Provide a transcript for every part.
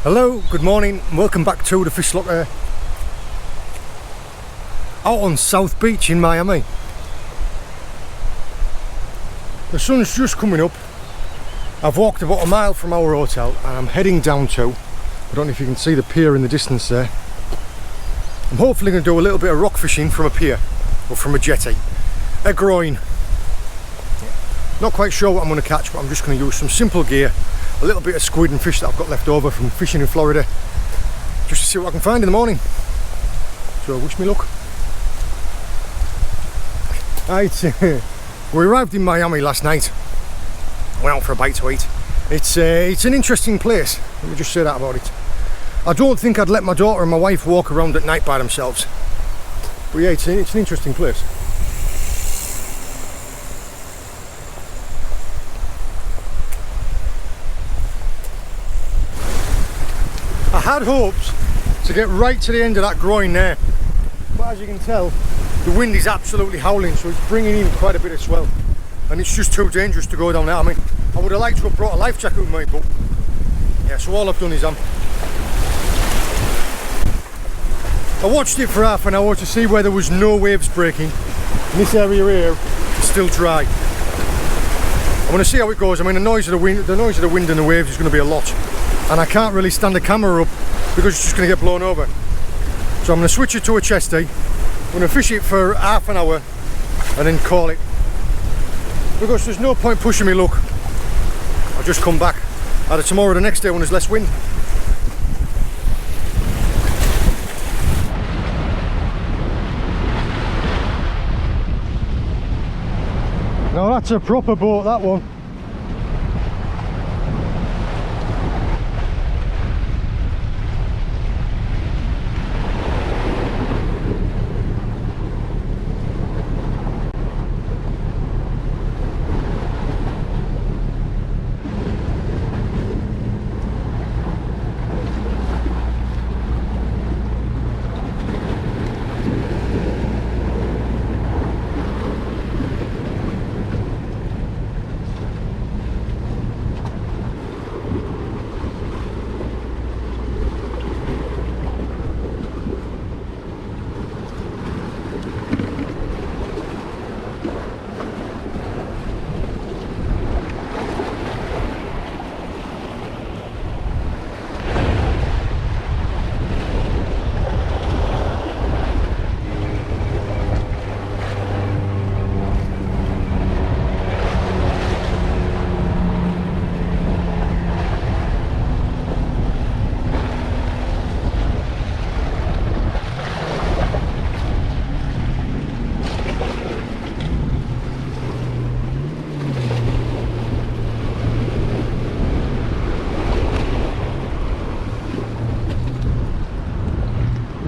Hello, good morning, and welcome back to the fish locker out on South Beach in Miami. The sun's just coming up. I've walked about a mile from our hotel and I'm heading down to, I don't know if you can see the pier in the distance there. I'm hopefully going to do a little bit of rock fishing from a pier or from a jetty. A groin. Not quite sure what I'm going to catch, but I'm just going to use some simple gear, a little bit of squid and fish that I've got left over from fishing in Florida, just to see what I can find in the morning. So wish me luck. Right, we arrived in Miami last night. Went out for a bite to eat. It's an interesting place. Let me just say that about it. I don't think I'd let my daughter and my wife walk around at night by themselves. But yeah, it's an interesting place. I had hopes to get right to the end of that groin there, but as you can tell, the wind is absolutely howling, so it's bringing in quite a bit of swell, and it's just too dangerous to go down there. I mean, I would have liked to have brought a life jacket with me, but yeah, so all I've done is I watched it for half an hour to see where there was no waves breaking, and this area here is still dry. I'm going to see how it goes. I mean, the noise of the wind and the waves is going to be a lot, and I can't really stand the camera up because it's just going to get blown over. So I'm going to switch it to a chesty. I'm going to fish it for half an hour and then call it, because there's no point pushing me luck. I'll just come back either tomorrow or the next day when there's less wind. Now that's a proper boat, that one.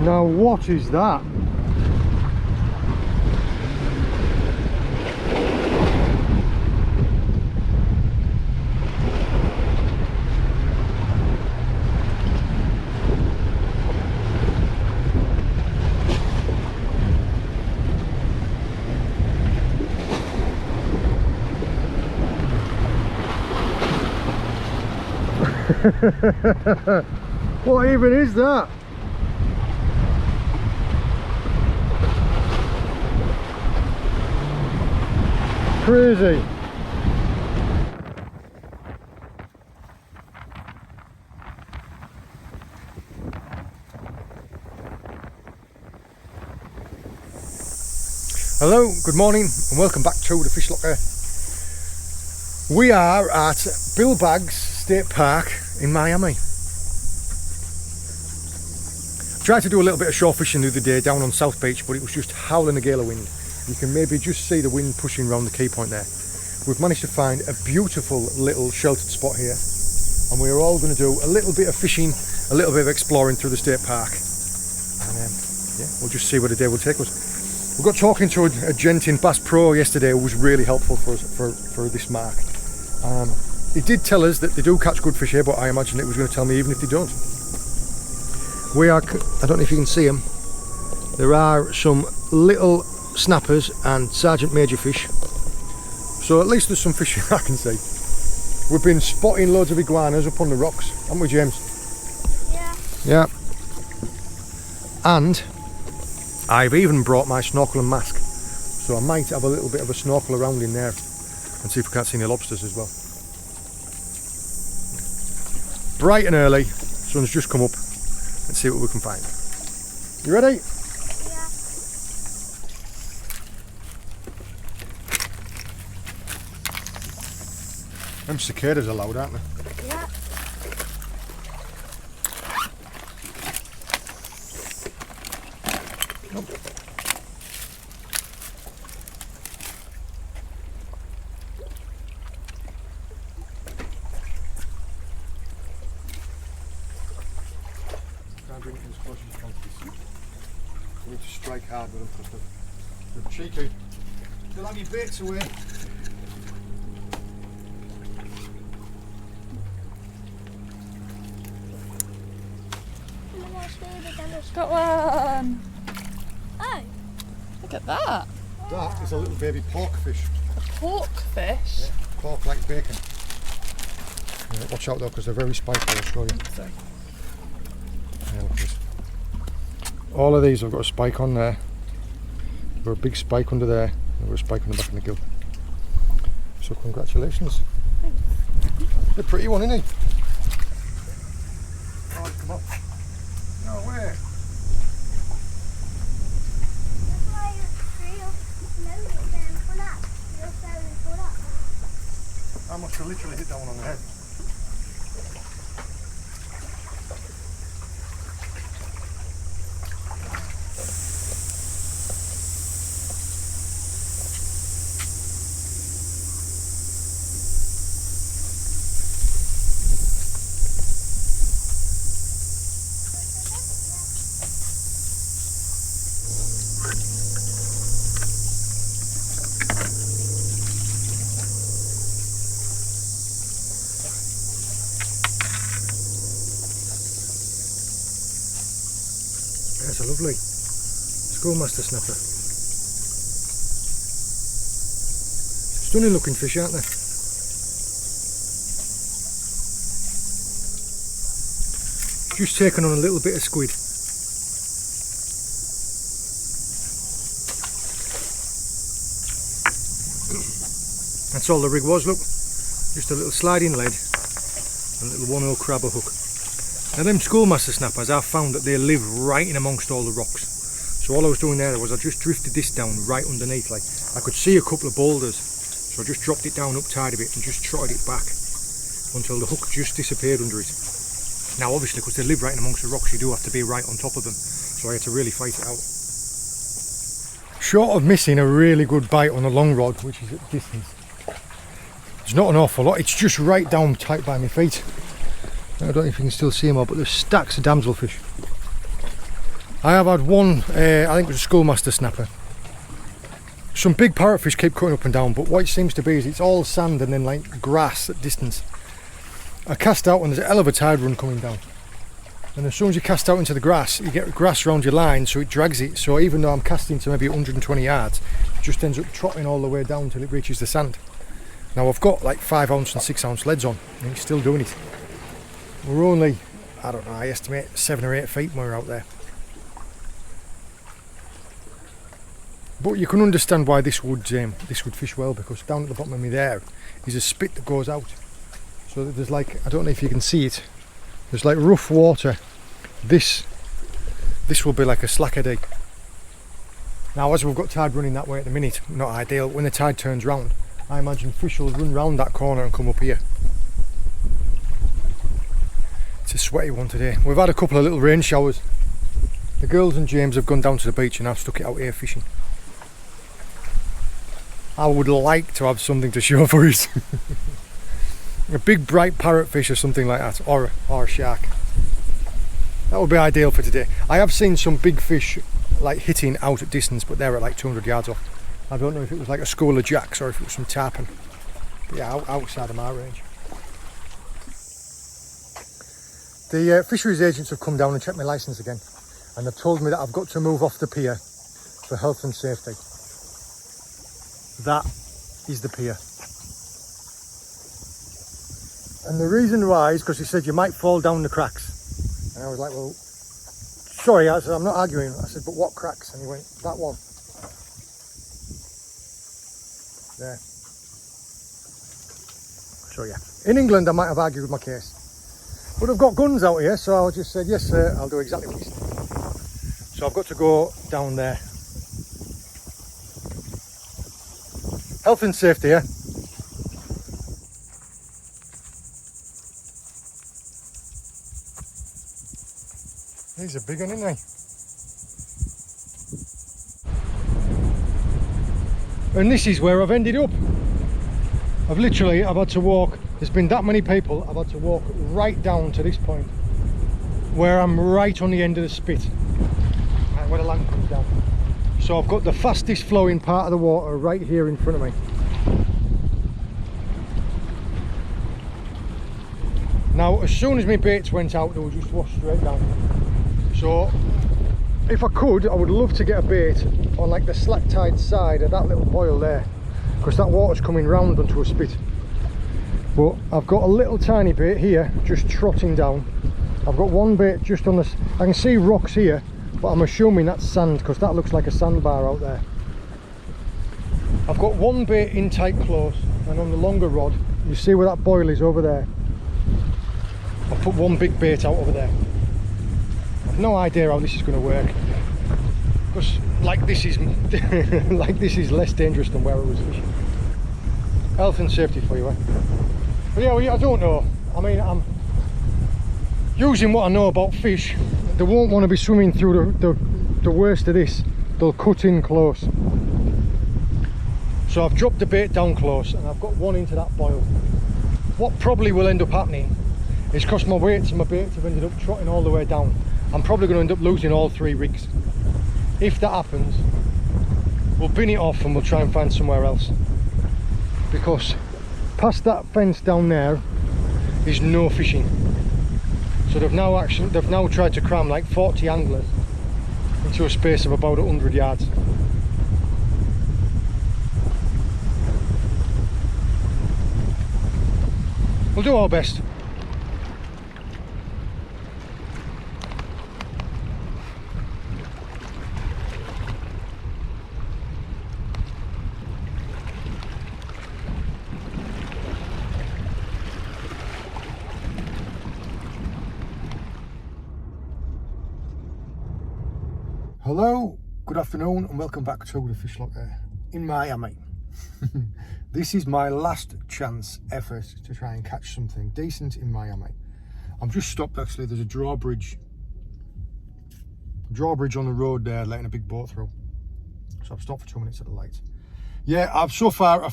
Now what is that? What even is that? Crazy. Hello, good morning, and welcome back to the Fish Locker. We are at Bill Baggs State Park in Miami. Tried to do a little bit of shore fishing the other day down on South Beach, but it was just howling a gale of wind. You can maybe just see the wind pushing around the key point there. We've managed to find a beautiful little sheltered spot here, and we're all going to do a little bit of fishing, a little bit of exploring through the state park, and yeah, we'll just see where the day will take us. We got talking to a gent in Bass Pro yesterday who was really helpful for us for this mark. He did tell us that they do catch good fish here, but I imagine it was going to tell me even if they don't. We are, I don't know if you can see them, there are some little snappers and sergeant major fish, so at least there's some fish I can see. We've been spotting loads of iguanas up on the rocks, haven't we, James? Yeah. And I've even brought my snorkel and mask. So I might have a little bit of a snorkel around in there and see if we can't see any lobsters as well. Bright and early, sun's just come up. Let's see what we can find. You ready? Yeah. Them cicadas are loud, aren't they? Yeah. Nope. Can't bring it as close as you can to this. You need to strike hard with them because they're cheeky. They'll have your baits away. Got one. Oh. Look at that. That is a little baby pork fish. A pork fish. Yeah, pork like bacon. Yeah, watch out though because they're very spiky, I'll show you. Sorry. Yeah, look at this. All of these have got a spike on there. They've got a big spike under there. They've got a spike on the back of the gill. So congratulations. Thanks. They're a pretty one, isn't he? Oh, come on. No way. I must have literally hit that one on the head. That's a lovely schoolmaster snapper. Stunning looking fish, aren't they? Just taken on a little bit of squid. That's all the rig was, look. Just a little sliding lead and a little 1/0 crabber hook. Now them schoolmaster snappers, I've found that they live right in amongst all the rocks. So all I was doing there was I just drifted this down right underneath. Like I could see a couple of boulders, so I just dropped it down up tight a bit and just trotted it back until the hook just disappeared under it. Now obviously because they live right in amongst the rocks you do have to be right on top of them, so I had to really fight it out. Short of missing a really good bite on the long rod, which is at distance, there's not an awful lot. It's just right down tight by my feet. I don't know if you can still see them all, but there's stacks of damselfish. I have had one, I think it was a schoolmaster snapper. Some big parrotfish keep cutting up and down, but what it seems to be is it's all sand and then like grass at distance. I cast out when there's a hell of a tide run coming down. And as soon as you cast out into the grass, you get grass around your line, so it drags it. So even though I'm casting to maybe 120 yards, it just ends up trotting all the way down till it reaches the sand. Now I've got like 5 ounce and 6 ounce leads on, and it's still doing it. We're only, I don't know, I estimate 7 or 8 feet when we're out there. But you can understand why this would fish well, because down at the bottom of me there is a spit that goes out. So that there's like, I don't know if you can see it, there's like rough water. This will be like a slack eddy. Now as we've got tide running that way at the minute, not ideal. When the tide turns round, I imagine fish will run round that corner and come up here. It's a sweaty one today. We've had a couple of little rain showers. The girls and James have gone down to the beach and I've stuck it out here fishing. I would like to have something to show for it. A big bright parrotfish or something like that, or a shark. That would be ideal for today. I have seen some big fish like hitting out at distance, but they're at like 200 yards off. I don't know if it was like a school of jacks or if it was some tarpon. But yeah, outside of my range. The fisheries agents have come down and checked my licence again, and they've told me that I've got to move off the pier for health and safety. That is the pier. And the reason why is because he said you might fall down the cracks. And I was like, well, sorry, I said, I'm not arguing. I said, but what cracks? And he went, that one. There. So yeah, in England I might have argued with my case. But I've got guns out here, so I just said, yes sir, I'll do exactly what you said. So I've got to go down there. Health and safety, yeah? These are big one, aren't they? And this is where I've ended up. I've had to walk, there's been that many people, I've had to walk right down to this point where I'm right on the end of the spit, right where the land comes down. So I've got the fastest flowing part of the water right here in front of me. Now as soon as my baits went out, they were just washed straight down. So if I could, I would love to get a bait on like the slack tide side of that little boil there, because that water's coming round onto a spit. But I've got a little tiny bait here just trotting down. I've got one bait just on this, I can see rocks here, but I'm assuming that's sand because that looks like a sandbar out there. I've got one bait in tight close, and on the longer rod, you see where that boil is over there. I've put one big bait out over there. I've no idea how this is going to work, because like this is like this is less dangerous than where I was fishing. Health and safety for you, eh? But yeah, well, I don't know. I mean, I'm using what I know about fish. They won't want to be swimming through the worst of this. They'll cut in close. So I've dropped the bait down close and I've got one into that boil. What probably will end up happening is, because my weights and my baits have ended up trotting all the way down, I'm probably going to end up losing all 3 rigs. If that happens, we'll bin it off and we'll try and find somewhere else, because past that fence down there is no fishing. So they've now tried to cram like 40 anglers into a space of about 100 yards. We'll do our best. Hello, good afternoon and welcome back to the Fish Locker in Miami. This is my last chance effort to try and catch something decent in Miami. I'm just stopped actually, there's a drawbridge on the road there letting a big boat through. So I've stopped for 2 minutes at the lights. Yeah, I've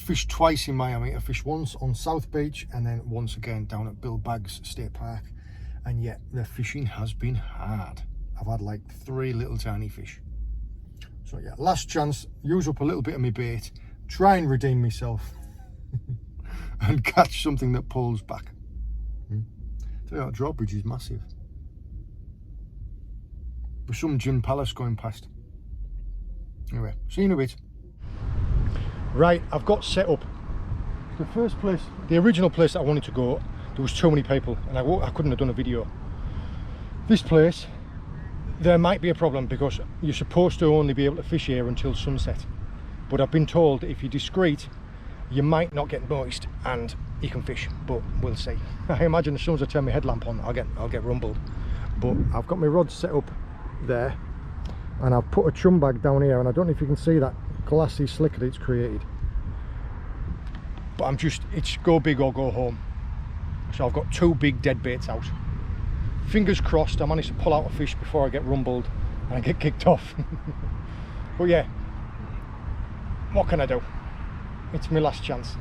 fished twice in Miami. I fished once on South Beach and then once again down at Bill Baggs State Park. And yet the fishing has been hard. I've had like 3 little tiny fish. So yeah, last chance, use up a little bit of my bait, try and redeem myself and catch something that pulls back. Tell you what, drawbridge is massive. There's some gin palace going past. Anyway, see you in a bit. Right, I've got set up. The first place, the original place that I wanted to go, there was too many people and I couldn't have done a video. This place, there might be a problem because you're supposed to only be able to fish here until sunset, but I've been told if you're discreet you might not get noticed and you can fish, but we'll see. I imagine as soon as I turn my headlamp on I'll get rumbled. But I've got my rod set up there and I've put a chum bag down here, and I don't know if you can see that glassy slicker that it's created, but it's go big or go home. So I've got 2 big dead baits out. Fingers crossed I manage to pull out a fish before I get rumbled and I get kicked off. But yeah, what can I do? It's my last chance.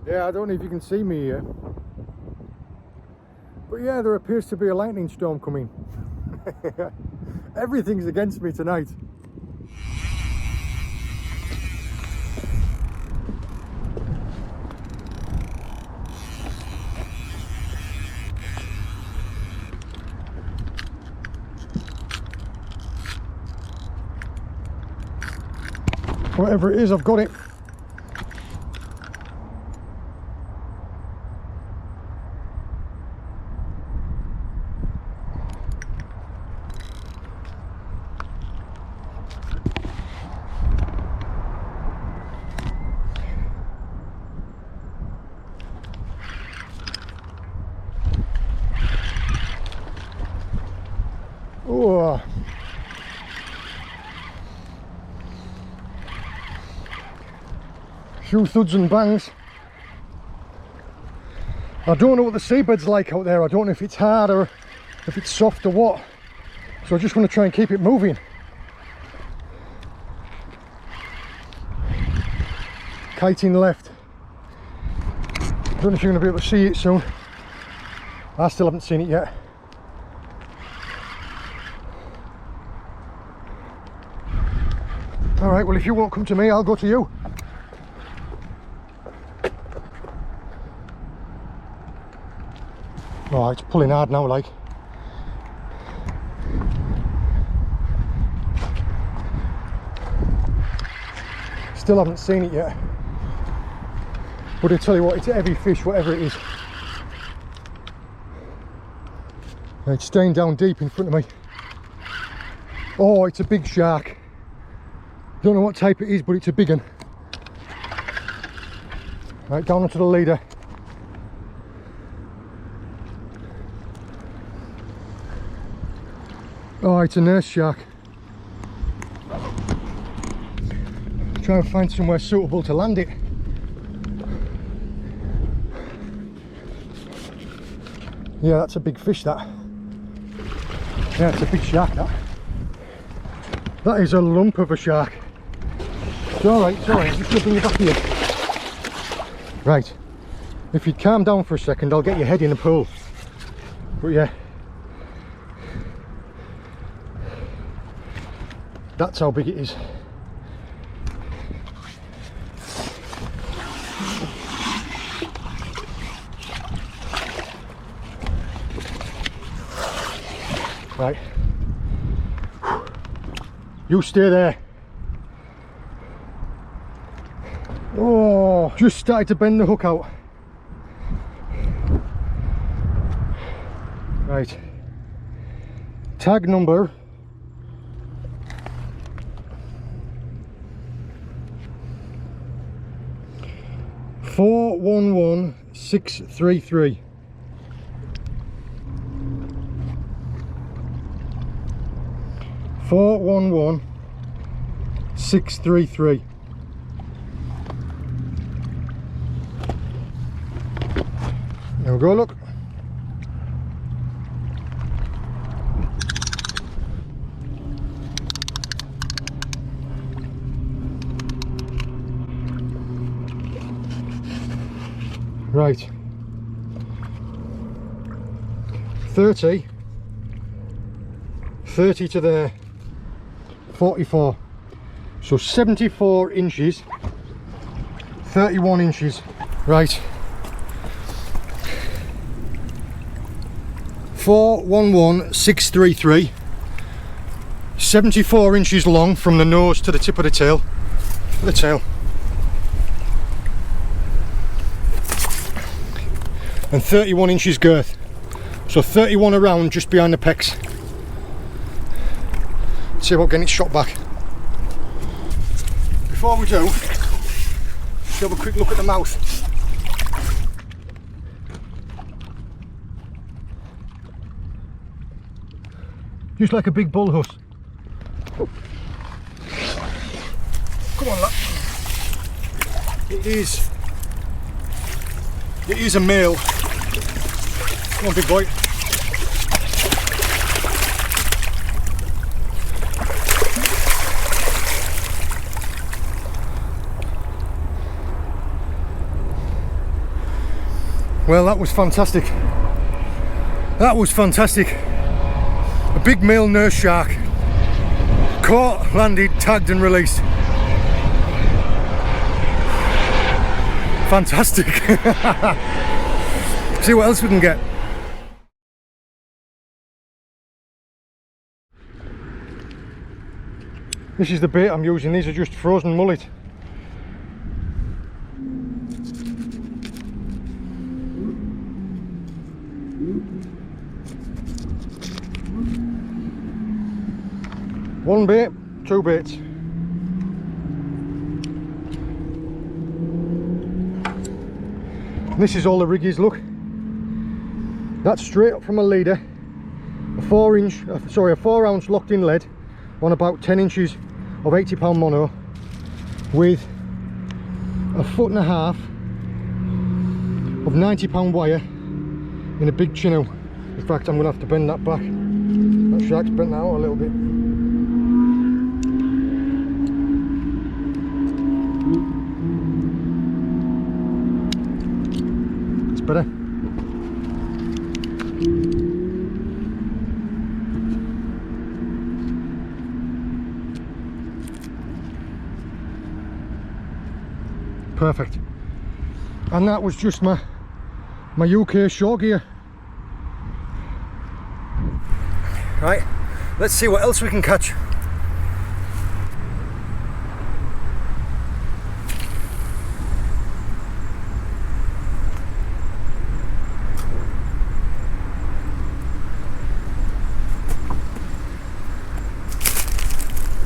Yeah, I don't know if you can see me here, but yeah, there appears to be a lightning storm coming. Everything's against me tonight. Whatever it is, I've got it. Oh. Few thuds and bangs. I don't know what the seabed's like out there. I don't know if it's hard or if it's soft or what. So I just want to try and keep it moving. Kiting left. Don't know if you're going to be able to see it soon. I still haven't seen it yet. Alright, well if you won't come to me, I'll go to you. Oh, it's pulling hard now, like. Still haven't seen it yet. But I tell you what, it's a heavy fish, whatever it is. It's staying down deep in front of me. Oh, it's a big shark. Don't know what type it is, but it's a big one. Right, down onto the leader. Oh, it's a nurse shark. Try and find somewhere suitable to land it. Yeah, that's a big fish, that. Yeah, it's a big shark, that. That is a lump of a shark. It's alright, it's alright. I'm just going to bring you back here. Right. If you'd calm down for a second, I'll get your head in the pool. But yeah. That's how big it is. Right. You stay there. Oh, just started to bend the hook out. Right. Tag number 411633. Four 11633. There we go, look. Right. 30 to there. 44, so 74 inches, 31 inches. Right, 411633, 74 inches long from the nose to the tip of the tail. And 31 inches girth, so 31 around just behind the pecs. See about getting it shot back. Before we do, let's have a quick look at the mouth. Just like a big bull huss. Come on, lad. It is a male. Come on, big boy. Well, that was fantastic. That was fantastic. A big male nurse shark. Caught, landed, tagged and released. Fantastic. See what else we can get. This is the bait I'm using. These are just frozen mullet. One bait, two baits. This is all the rig is, look. That's straight up from a leader. A 4 ounce locked in lead on about 10 inches of 80-pound mono with a 1.5 foot of 90-pound wire in a big chinook. In fact, I'm going to have to bend that back. That shark's bent that out a little bit. It's better. Perfect. And that was just my UK shore gear. Right, let's see what else we can catch.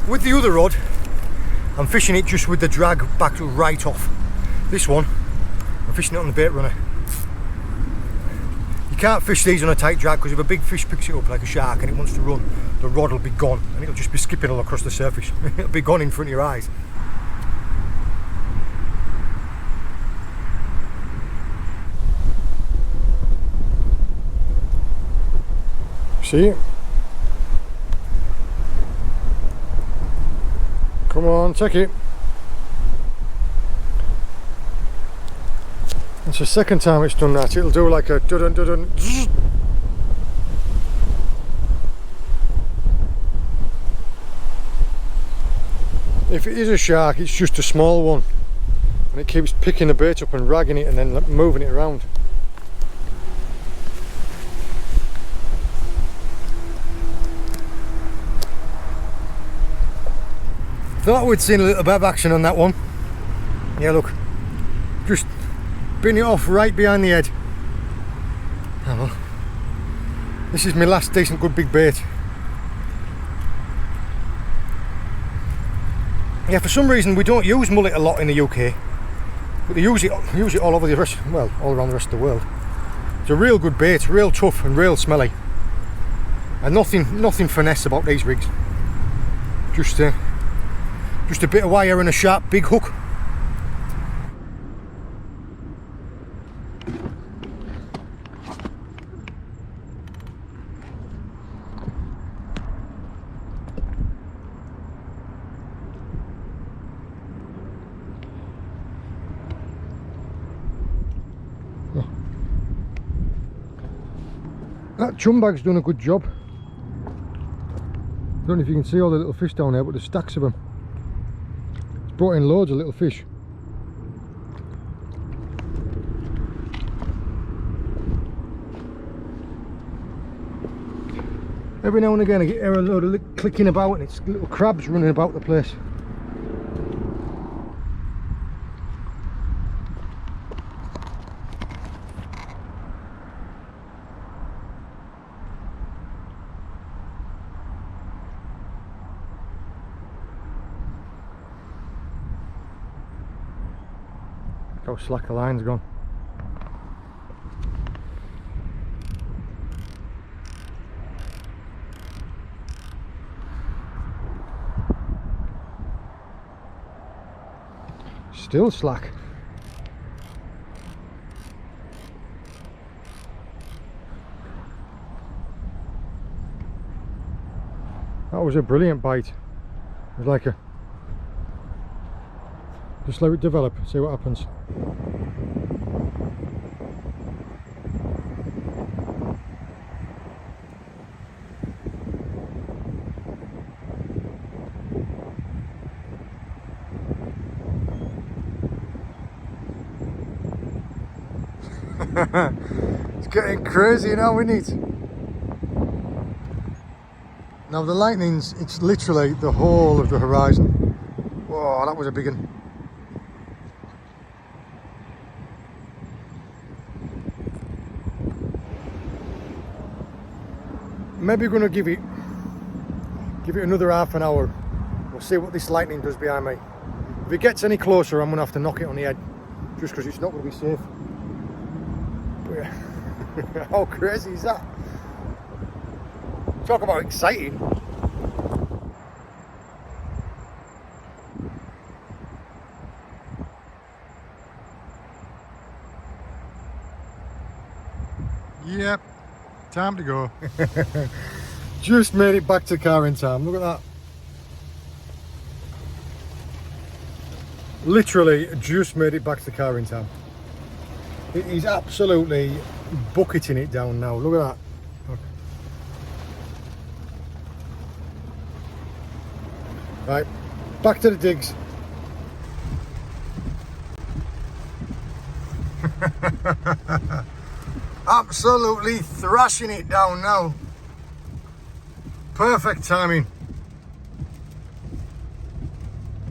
With the other rod, I'm fishing it just with the drag back right off. This one, I'm fishing it on the bait runner. You can't fish these on a tight drag because if a big fish picks it up like a shark and it wants to run, the rod will be gone and it'll just be skipping all across the surface. It'll be gone in front of your eyes. See it? Come on, take it. It's the second time it's done that. It'll do like a dun dun dun. If it is a shark, it's just a small one, and it keeps picking the bait up and ragging it and then moving it around. Thought we'd seen a little bit of action on that one. Yeah, look, just bin it off right behind the head. Oh well. This is my last decent good big bait. Yeah, for some reason we don't use mullet a lot in the UK, but they use it all over the rest, well, all around the rest of the world. It's a real good bait, real tough and real smelly, and nothing finesse about these rigs. Just a bit of wire and a sharp big hook. That chum bag's done a good job. I don't know if you can see all the little fish down there, but there's stacks of them. It's brought in loads of little fish. Every now and again I get a load of clicking about and it's little crabs running about the place. How slack the line's gone. Still slack. That was a brilliant bite. It was like a... Just let it develop, see what happens. It's getting crazy now, isn't it? Now the lightning's, it's literally the whole of the horizon. Whoa, that was a big one. Maybe we're going to give it another half an hour. We'll see what this lightning does behind me. If it gets any closer, I'm going to have to knock it on the head, just because it's not going to be safe. But yeah. How crazy is that? Talk about exciting. Yep, time to go. Just made it back to the car in time. Look at that. Literally just made it back to the car in time. It is absolutely bucketing it down now. Look at that. Look. Right, back to the digs. Absolutely thrashing it down now. Perfect timing.